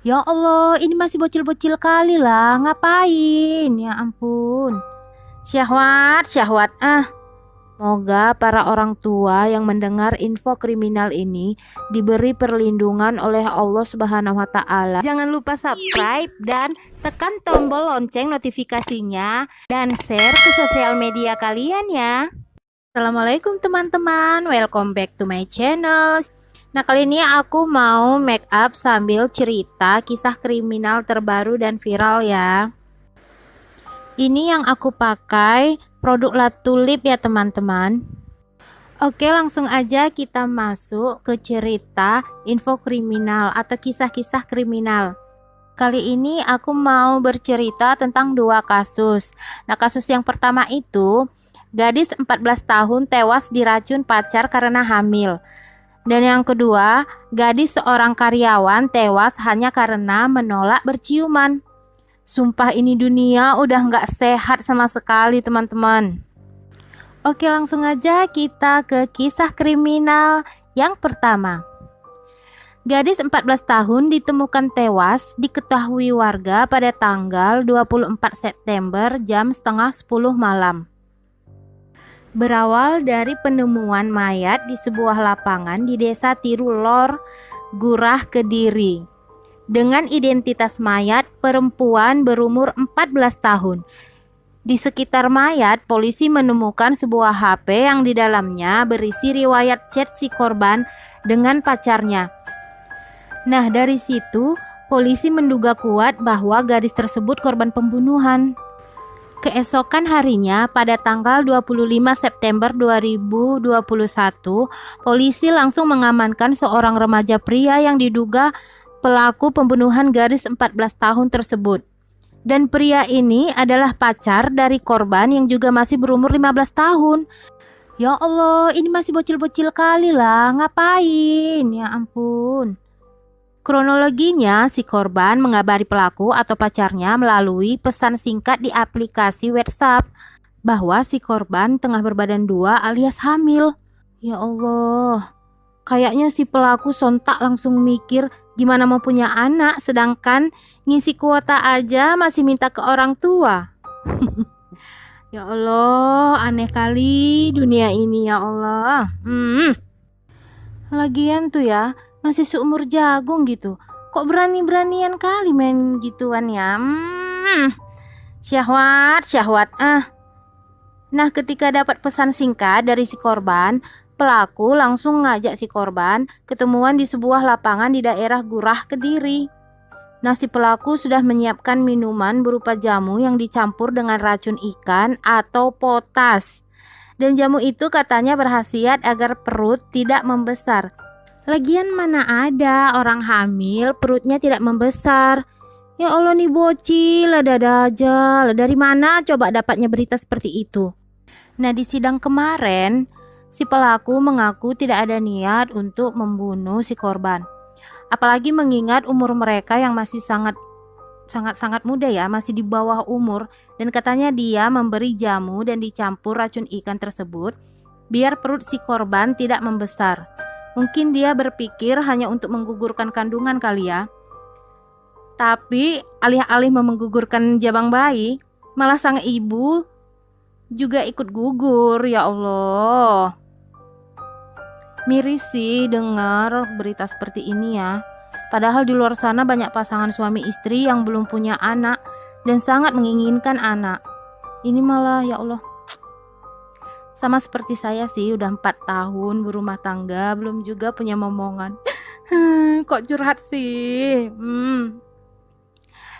Ya Allah, ini masih bocil-bocil kali lah. Ngapain? Ya ampun. Syahwat, syahwat. Moga para orang tua yang mendengar info kriminal ini diberi perlindungan oleh Allah Subhanahu wa taala. Jangan lupa subscribe dan tekan tombol lonceng notifikasinya dan share ke sosial media kalian ya. Assalamualaikum teman-teman, welcome back to my channel. Nah, kali ini aku mau make up sambil cerita kisah kriminal terbaru dan viral ya. Ini yang aku pakai produk La Tulip ya teman-teman. Oke, langsung aja kita masuk ke cerita info kriminal atau kisah-kisah kriminal. Kali ini aku mau bercerita tentang dua kasus. Nah, kasus yang pertama itu gadis 14 tahun tewas diracun pacar karena hamil. Dan yang kedua, gadis seorang karyawan tewas hanya karena menolak berciuman. Sumpah ini dunia udah nggak sehat sama sekali teman-teman. Oke, langsung aja kita ke kisah kriminal yang pertama. Gadis 14 tahun ditemukan tewas diketahui warga pada tanggal 24 September jam setengah 10 malam. Berawal dari penemuan mayat di sebuah lapangan di desa Tirulor, Gurah, Kediri. Dengan identitas mayat perempuan berumur 14 tahun. Di sekitar mayat, polisi menemukan sebuah HP yang di dalamnya berisi riwayat chat si korban dengan pacarnya. Nah, dari situ polisi menduga kuat bahwa gadis tersebut korban pembunuhan. Keesokan harinya, pada tanggal 25 September 2021, polisi langsung mengamankan seorang remaja pria yang diduga pelaku pembunuhan gadis 14 tahun tersebut. Dan pria ini adalah pacar dari korban yang juga masih berumur 15 tahun. Ya Allah, ini masih bocil-bocil kali lah. Ngapain? Ya ampun. Kronologinya, si korban mengabari pelaku atau pacarnya melalui pesan singkat di aplikasi WhatsApp bahwa si korban tengah berbadan dua alias hamil. Ya Allah, kayaknya si pelaku sontak langsung mikir gimana mau punya anak, sedangkan ngisi kuota aja masih minta ke orang tua. Ya Allah, aneh kali dunia ini ya Allah. Lagian tuh ya, masih seumur jagung gitu. Kok berani-beranian kali main gituan ya? Syahwat, syahwat. Nah, ketika dapat pesan singkat dari si korban, pelaku langsung ngajak si korban ketemuan di sebuah lapangan di daerah Gurah, Kediri. Nah, si pelaku sudah menyiapkan minuman berupa jamu yang dicampur dengan racun ikan atau potas. Dan jamu itu katanya berkhasiat agar perut tidak membesar. Lagian mana ada orang hamil perutnya tidak membesar. Ya Allah nih bocil, ada-ada aja. Dari mana coba dapatnya berita seperti itu? Nah, di sidang kemarin, si pelaku mengaku tidak ada niat untuk membunuh si korban. Apalagi mengingat umur mereka yang masih sangat muda ya, masih di bawah umur, dan katanya dia memberi jamu dan dicampur racun ikan tersebut biar perut si korban tidak membesar. Mungkin dia berpikir hanya untuk menggugurkan kandungan kali ya. Tapi alih-alih menggugurkan jabang bayi, malah sang ibu juga ikut gugur. Ya Allah, miris sih dengar berita seperti ini ya. Padahal di luar sana banyak pasangan suami istri yang belum punya anak dan sangat menginginkan anak. Ini malah ya Allah. Sama seperti saya sih, udah 4 tahun berumah tangga, belum juga punya momongan. Kok curhat sih?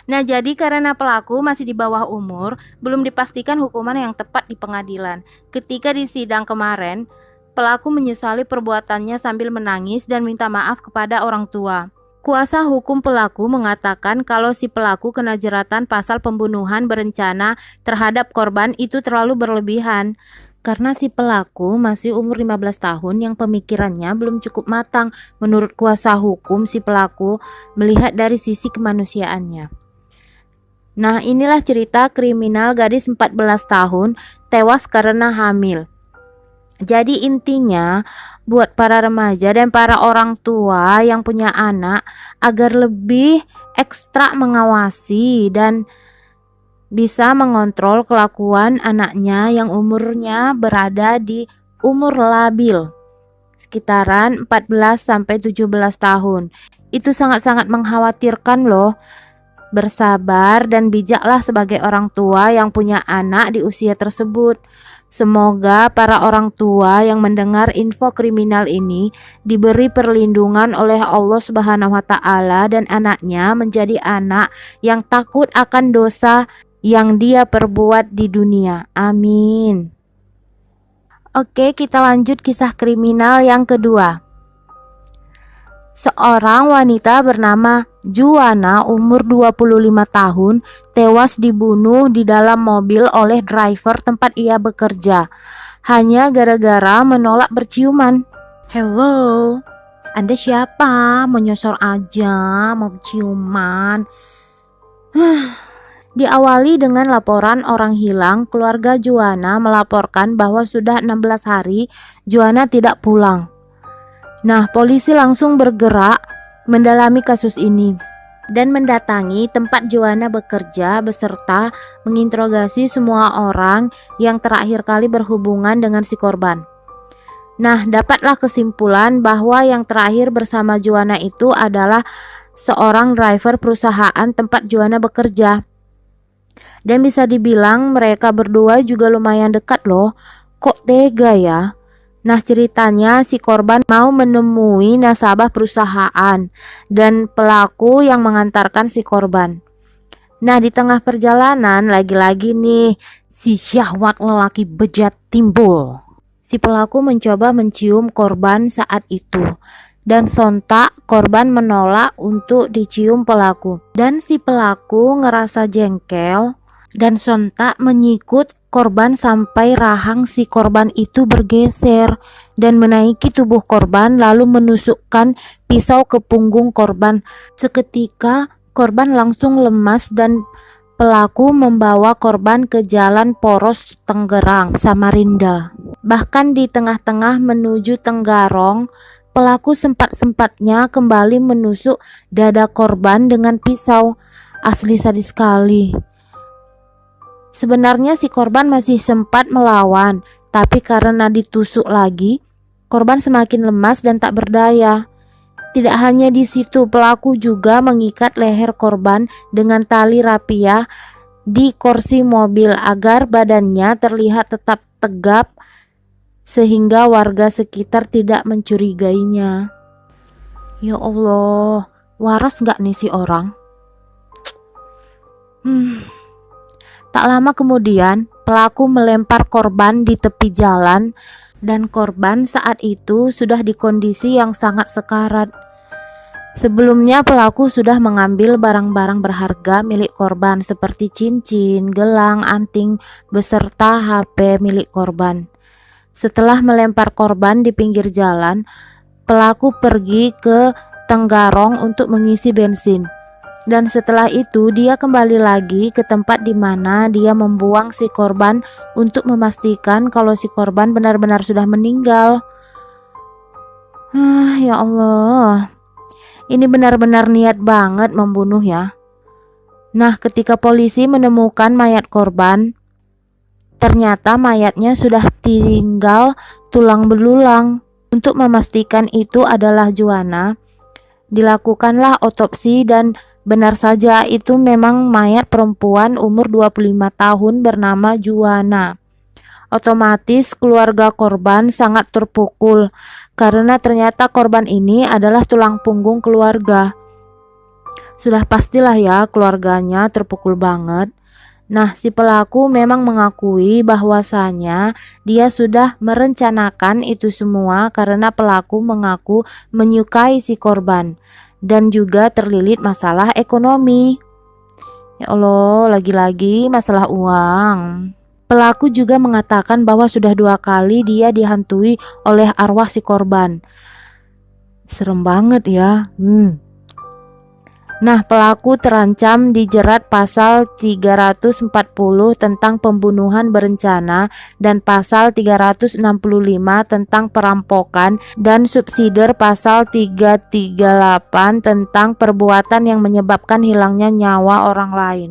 Nah, jadi karena pelaku masih di bawah umur, belum dipastikan hukuman yang tepat di pengadilan. Ketika di sidang kemarin, pelaku menyesali perbuatannya sambil menangis dan minta maaf kepada orang tua. Kuasa hukum pelaku mengatakan kalau si pelaku kena jeratan pasal pembunuhan berencana terhadap korban itu terlalu berlebihan. Karena si pelaku masih umur 15 tahun yang pemikirannya belum cukup matang. Menurut kuasa hukum, si pelaku melihat dari sisi kemanusiaannya. Nah, inilah cerita kriminal gadis 14 tahun tewas karena hamil. Jadi intinya buat para remaja dan para orang tua yang punya anak agar lebih ekstra mengawasi dan bisa mengontrol kelakuan anaknya yang umurnya berada di umur labil, sekitaran 14-17 tahun. Itu sangat-sangat mengkhawatirkan loh. Bersabar dan bijaklah sebagai orang tua yang punya anak di usia tersebut. Semoga para orang tua yang mendengar info kriminal ini diberi perlindungan oleh Allah Subhanahu wa taala dan anaknya menjadi anak yang takut akan dosa yang dia perbuat di dunia. Amin. Oke, kita lanjut kisah kriminal yang kedua. Seorang wanita bernama Juana umur 25 tahun tewas dibunuh di dalam mobil oleh driver tempat ia bekerja hanya gara-gara menolak berciuman. Hello, Anda siapa? Menyosor aja mau ciuman. Diawali dengan laporan orang hilang, keluarga Juana melaporkan bahwa sudah 16 hari Juana tidak pulang. Nah, polisi langsung bergerak mendalami kasus ini dan mendatangi tempat Juana bekerja beserta menginterogasi semua orang yang terakhir kali berhubungan dengan si korban. Nah, dapatlah kesimpulan bahwa yang terakhir bersama Juana itu adalah seorang driver perusahaan tempat Juana bekerja. Dan bisa dibilang mereka berdua juga lumayan dekat loh. Kok tega ya? Nah, ceritanya si korban mau menemui nasabah perusahaan dan pelaku yang mengantarkan si korban. Nah, di tengah perjalanan lagi-lagi nih si syahwat lelaki bejat timbul. Si pelaku mencoba mencium korban saat itu dan sontak korban menolak untuk dicium pelaku. Dan si pelaku ngerasa jengkel dan sontak menyikut korban sampai rahang si korban itu bergeser dan menaiki tubuh korban lalu menusukkan pisau ke punggung korban. Seketika korban langsung lemas dan pelaku membawa korban ke Jalan Poros Tenggerang, Samarinda. Bahkan di tengah-tengah menuju Tenggarong, pelaku sempat-sempatnya kembali menusuk dada korban dengan pisau. Asli sadis sekali. Sebenarnya si korban masih sempat melawan, tapi karena ditusuk lagi, korban semakin lemas dan tak berdaya. Tidak hanya di situ, pelaku juga mengikat leher korban dengan tali rapiah di kursi mobil agar badannya terlihat tetap tegap sehingga warga sekitar tidak mencurigainya. Ya Allah, waras gak nih si orang? Tak lama kemudian, pelaku melempar korban di tepi jalan dan korban saat itu sudah di kondisi yang sangat sekarat. Sebelumnya pelaku sudah mengambil barang-barang berharga milik korban seperti cincin, gelang, anting, beserta HP milik korban. Setelah melempar korban di pinggir jalan, pelaku pergi ke Tenggarong untuk mengisi bensin. Dan setelah itu dia kembali lagi ke tempat di mana dia membuang si korban untuk memastikan kalau si korban benar-benar sudah meninggal. Ya Allah, ini benar-benar niat banget membunuh ya. Nah, ketika polisi menemukan mayat korban, ternyata mayatnya sudah tinggal tulang belulang. Untuk memastikan itu adalah Juana, dilakukanlah otopsi dan benar saja itu memang mayat perempuan umur 25 tahun bernama Juana. Otomatis keluarga korban sangat terpukul karena ternyata korban ini adalah tulang punggung keluarga. Sudah pastilah ya keluarganya terpukul banget. Nah, si pelaku memang mengakui bahwasanya dia sudah merencanakan itu semua karena pelaku mengaku menyukai si korban dan juga terlilit masalah ekonomi. Ya Allah, lagi-lagi masalah uang. Pelaku juga mengatakan bahwa sudah 2 kali dia dihantui oleh arwah si korban. Serem banget ya. Nah, pelaku terancam dijerat pasal 340 tentang pembunuhan berencana dan pasal 365 tentang perampokan dan subsidiar pasal 338 tentang perbuatan yang menyebabkan hilangnya nyawa orang lain.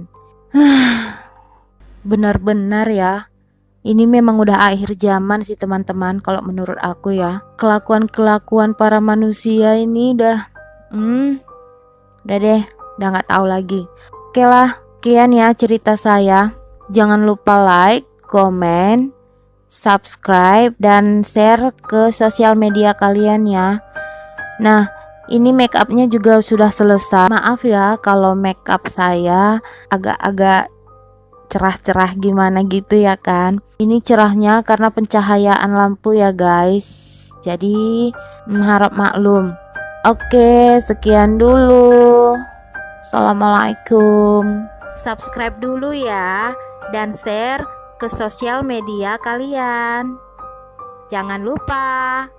Benar-benar ya. Ini memang udah akhir zaman sih teman-teman kalau menurut aku ya. Kelakuan-kelakuan para manusia ini udah deh, udah nggak tahu lagi. Oke lah, sekian ya cerita saya. Jangan lupa like, komen, subscribe, dan share ke sosial media kalian ya. Nah, ini make upnya juga sudah selesai. Maaf ya kalau make up saya agak-agak cerah-cerah gimana gitu ya kan. Ini cerahnya karena pencahayaan lampu ya guys. Jadi harap maklum. Oke, sekian dulu. Assalamualaikum. Subscribe dulu ya dan share ke sosial media kalian. Jangan lupa.